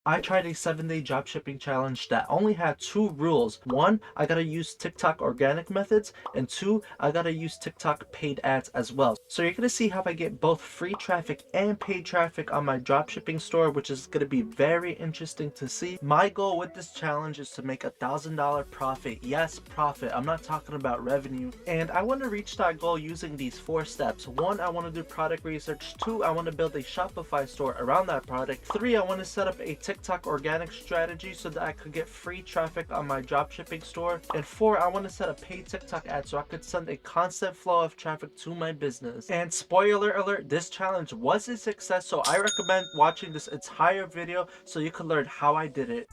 I tried a 7-day dropshipping challenge that only had 2 rules. 1, I gotta use TikTok organic methods, and 2, I gotta use TikTok paid ads as well. So you're gonna see how I get both free traffic and paid traffic on my dropshipping store, which is gonna be very interesting to see. My goal with this challenge is to make $1,000 profit. Yes, profit. I'm not talking about revenue. And I want to reach that goal using these 4 steps. 1, I want to do product research. 2, I want to build a Shopify store around that product. 3, I want to set up a TikTok organic strategy so that I could get free traffic on my dropshipping store. And 4, I want to set a paid TikTok ad so I could send a constant flow of traffic to my business. And spoiler alert, this challenge was a success, so I recommend watching this entire video so you can learn how I did it.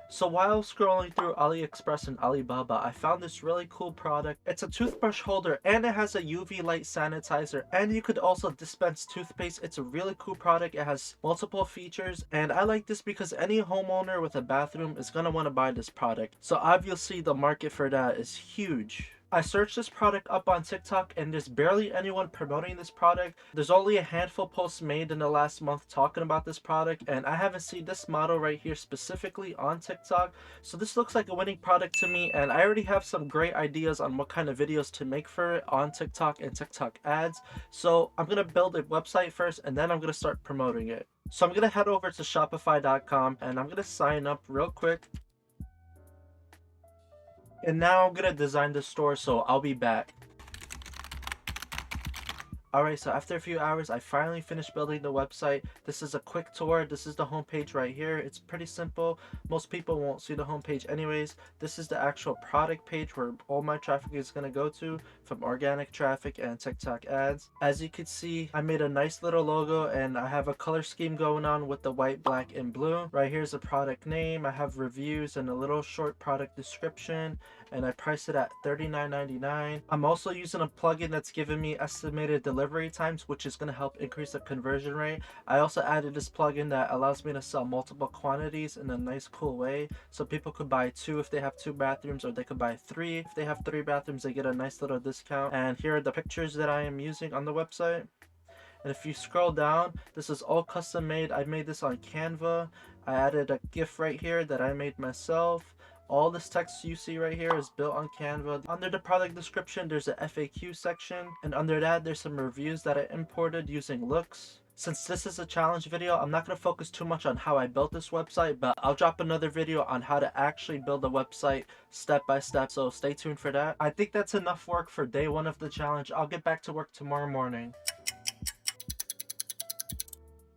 So while scrolling through AliExpress and Alibaba, I found this really cool product. It's a toothbrush holder and it has a UV light sanitizer, and you could also dispense toothpaste. It's a really cool product. It has multiple features, and I like this because any homeowner with a bathroom is going to want to buy this product. So obviously the market for that is huge. I searched this product up on TikTok and there's barely anyone promoting this product. There's only a handful posts made in the last month talking about this product, and I haven't seen this model right here specifically on TikTok. So this looks like a winning product to me, and I already have some great ideas on what kind of videos to make for it on TikTok and TikTok ads. So I'm going to build a website first and then I'm going to start promoting it. So I'm going to head over to Shopify.com and I'm going to sign up real quick. And now I'm gonna design the store, so I'll be back. Alright, so after a few hours, I finally finished building the website. This is a quick tour. This is the homepage right here. It's pretty simple. Most people won't see the homepage anyways. This is the actual product page where all my traffic is going to go to, from organic traffic and TikTok ads. As you can see, I made a nice little logo and I have a color scheme going on with the white, black, and blue. Right here's the product name. I have reviews and a little short product description, and I price it at $39.99. I'm also using a plugin that's giving me estimated delivery times, which is going to help increase the conversion rate. I also added this plugin that allows me to sell multiple quantities in a nice cool way, so people could buy 2 if they have 2 bathrooms, or they could buy 3 if they have 3 bathrooms. They get a nice little discount. And here are the pictures that I am using on the website. And if you scroll down, this is all custom made. I made this on Canva. I added a GIF right here that I made myself. All this text you see right here is built on Canva. Under the product description, there's a FAQ section, and under that, there's some reviews that I imported using looks. Since this is a challenge video, I'm not going to focus too much on how I built this website, but I'll drop another video on how to actually build a website step by step, so stay tuned for that. I think that's enough work for day 1 of the challenge. I'll get back to work tomorrow morning.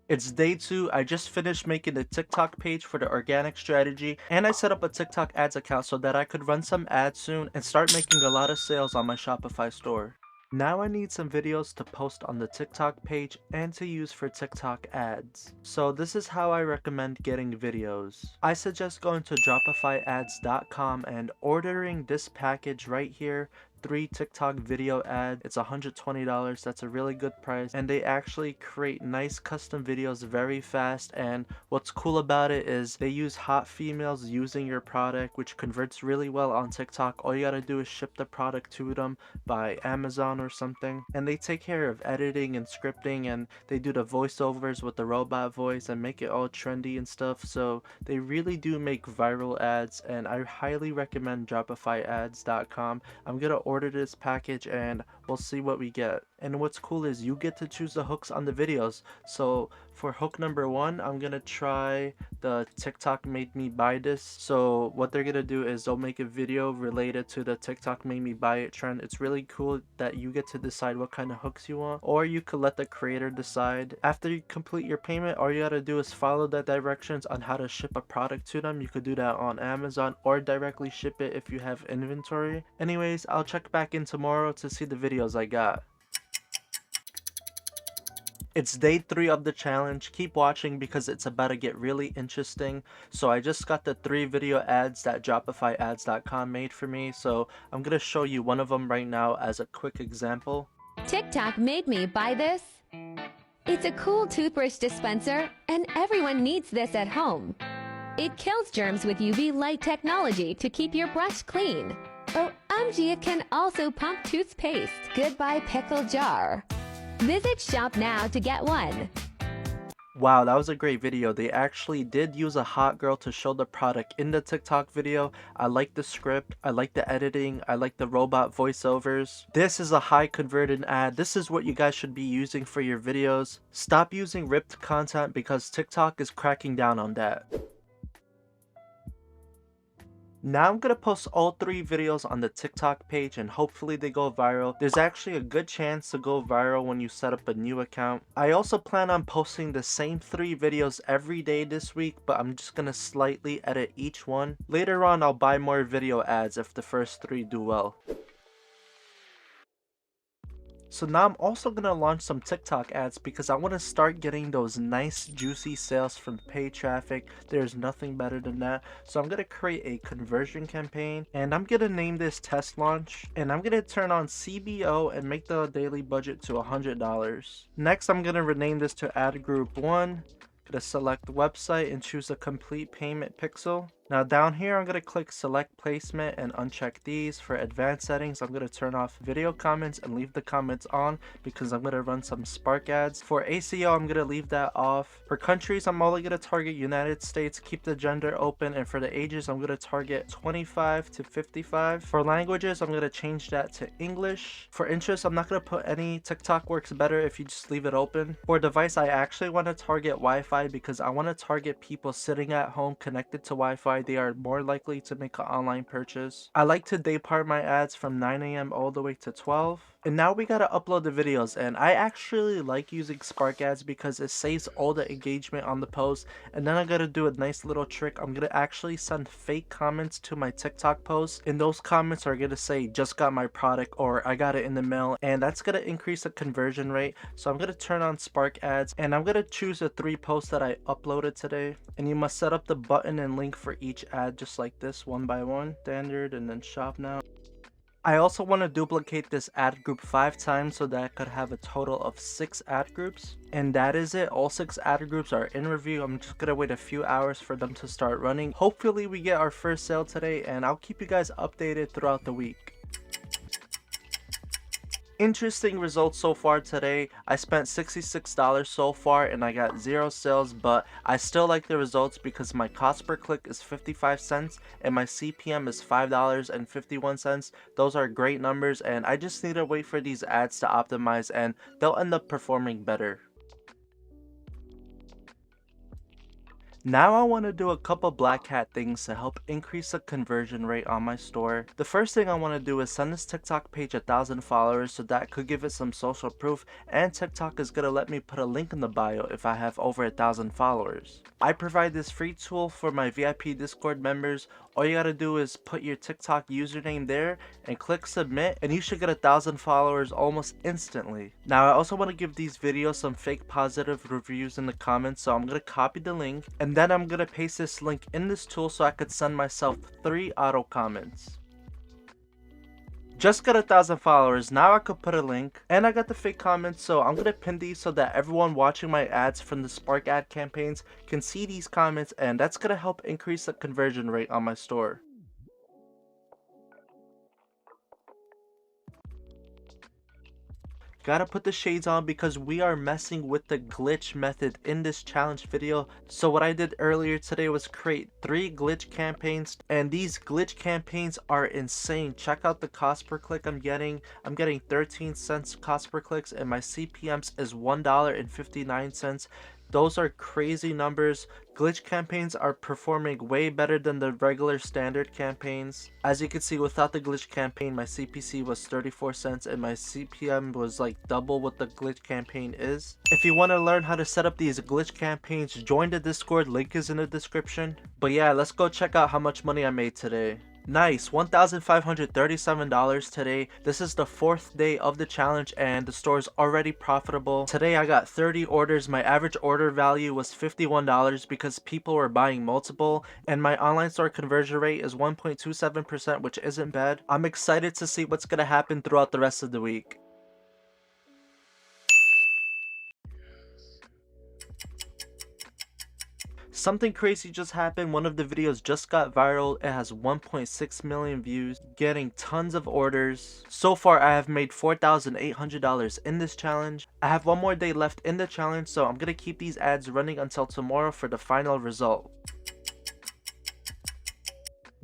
It's day 2. I just finished making the TikTok page for the organic strategy, and I set up a TikTok ads account so that I could run some ads soon and start making a lot of sales on my Shopify store. Now I need some videos to post on the TikTok page and to use for TikTok ads. So this is how I recommend getting videos. I suggest going to DropifyAds.com and ordering this package right here. 3 TikTok video ads. It's $120. That's a really good price, and they actually create nice custom videos very fast. And what's cool about it is they use hot females using your product, which converts really well on TikTok. All you gotta do is ship the product to them by Amazon or something, and they take care of editing and scripting, and they do the voiceovers with the robot voice and make it all trendy and stuff. So they really do make viral ads, and I highly recommend DropifyAds.com. I'm gonna order this package and we'll see what we get. And what's cool is you get to choose the hooks on the videos. So for hook number 1, I'm gonna try the TikTok made me buy this. So what they're gonna do is they'll make a video related to the TikTok made me buy it trend. It's really cool that you get to decide what kind of hooks you want, or you could let the creator decide. After you complete your payment, all you gotta do is follow the directions on how to ship a product to them. You could do that on Amazon or directly ship it if you have inventory. Anyways, I'll check back in tomorrow to see the videos I got. It's day 3 of the challenge. Keep watching because it's about to get really interesting. So I just got the 3 video ads that DropifyAds.com made for me. So I'm going to show you one of them right now as a quick example. TikTok made me buy this. It's a cool toothbrush dispenser, and everyone needs this at home. It kills germs with UV light technology to keep your brush clean. Gia can also pump toothpaste. Goodbye pickle jar. Visit shop now to get one. Wow, that was a great video. They actually did use a hot girl to show the product in the TikTok video. I like the script, I like the editing, I like the robot voiceovers. This is a high converted ad. This is what you guys should be using for your videos. Stop using ripped content because TikTok is cracking down on that. Now I'm gonna post all 3 videos on the TikTok page and hopefully they go viral. There's actually a good chance to go viral when you set up a new account. I also plan on posting the same 3 videos every day this week, but I'm just gonna slightly edit each one. Later on I'll buy more video ads if the first 3 do well. So now I'm also going to launch some TikTok ads because I want to start getting those nice juicy sales from paid traffic. There's nothing better than that. So I'm going to create a conversion campaign and I'm going to name this test launch, and I'm going to turn on CBO and make the daily budget to $100. Next I'm going to rename this to ad group 1. Gonna select website and choose a complete payment pixel. Now down here I'm gonna click select placement and uncheck these. For advanced settings I'm gonna turn off video comments and leave the comments on because I'm gonna run some Spark ads. For ACO I'm gonna leave that off. For countries I'm only gonna target United States, keep the gender open, and for the ages I'm gonna target 25 to 55. For languages I'm gonna change that to English. For interests I'm not gonna put any. TikTok works better if you just leave it open. For device I actually want to target Wi-Fi because I want to target people sitting at home connected to Wi-Fi. They are more likely to make an online purchase. I like to day part my ads from 9 AM all the way to 12. And now we gotta upload the videos, and I actually like using Spark ads because it saves all the engagement on the post. And then I gotta do a nice little trick. I'm gonna actually send fake comments to my TikTok posts, and those comments are gonna say just got my product or I got it in the mail, and that's gonna increase the conversion rate. So I'm gonna turn on Spark ads and I'm gonna choose the 3 posts that I uploaded today, and you must set up the button and link for each ad just like this, one by one, standard, and then shop now. I also want to duplicate this ad group 5 times so that I could have a total of 6 ad groups. And that is it. All 6 ad groups are in review. I'm just gonna wait a few hours for them to start running. Hopefully we get our first sale today, and I'll keep you guys updated throughout the week. Interesting results so far today. I spent $66 so far and I got 0 sales, but I still like the results because my cost per click is 55 cents and my CPM is $5.51. Those are great numbers, and I just need to wait for these ads to optimize and they'll end up performing better. Now I want to do a couple black hat things to help increase the conversion rate on my store. The first thing I want to do is send this TikTok page 1,000 followers so that could give it some social proof, and TikTok is going to let me put a link in the bio if I have over 1,000 followers. I provide this free tool for my VIP Discord members. All you gotta do is put your TikTok username there and click submit, and you should get 1,000 followers almost instantly. Now I also want to give these videos some fake positive reviews in the comments, so I'm gonna copy the link and then I'm gonna paste this link in this tool so I could send myself 3 auto comments. Just got 1,000 followers. Now I could put a link, and I got the fake comments, so I'm gonna pin these so that everyone watching my ads from the Spark ad campaigns can see these comments, and that's gonna help increase the conversion rate on my store. Gotta put the shades on because we are messing with the glitch method in this challenge video. So what I did earlier today was create 3 glitch campaigns, and these glitch campaigns are insane. Check out the cost per click I'm getting. I'm getting 13 cents cost per clicks, and my CPMs is $1.59. Those are crazy numbers. Glitch campaigns are performing way better than the regular standard campaigns. As you can see, without the glitch campaign, my CPC was 34 cents and my CPM was like double what the glitch campaign is. If you want to learn how to set up these glitch campaigns, join the Discord, link is in the description. But yeah, let's go check out how much money I made today. Nice, $1,537 today. This is the 4th day of the challenge and the store is already profitable. Today I got 30 orders. My average order value was $51 because people were buying multiple, and my online store conversion rate is 1.27%, which isn't bad. I'm excited to see what's gonna happen throughout the rest of the week. Something crazy just happened. One of the videos just got viral. It has 1.6 million views, getting tons of orders. So far, I have made $4,800 in this challenge. I have one more day left in the challenge, so I'm gonna keep these ads running until tomorrow for the final result.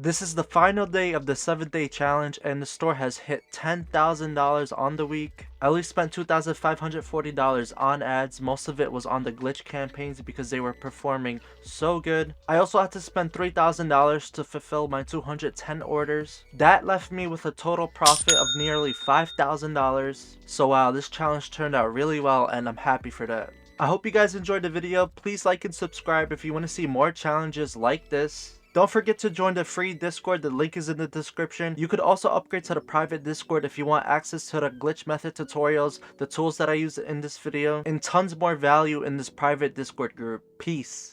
This is the final day of the 7-day challenge, and the store has hit $10,000 on the week. I only spent $2,540 on ads. Most of it was on the glitch campaigns because they were performing so good. I also had to spend $3,000 to fulfill my 210 orders. That left me with a total profit of nearly $5,000. So wow, this challenge turned out really well, and I'm happy for that. I hope you guys enjoyed the video. Please like and subscribe if you want to see more challenges like this. Don't forget to join the free Discord, the link is in the description. You could also upgrade to the private Discord if you want access to the glitch method tutorials, the tools that I use in this video, and tons more value in this private Discord group. Peace.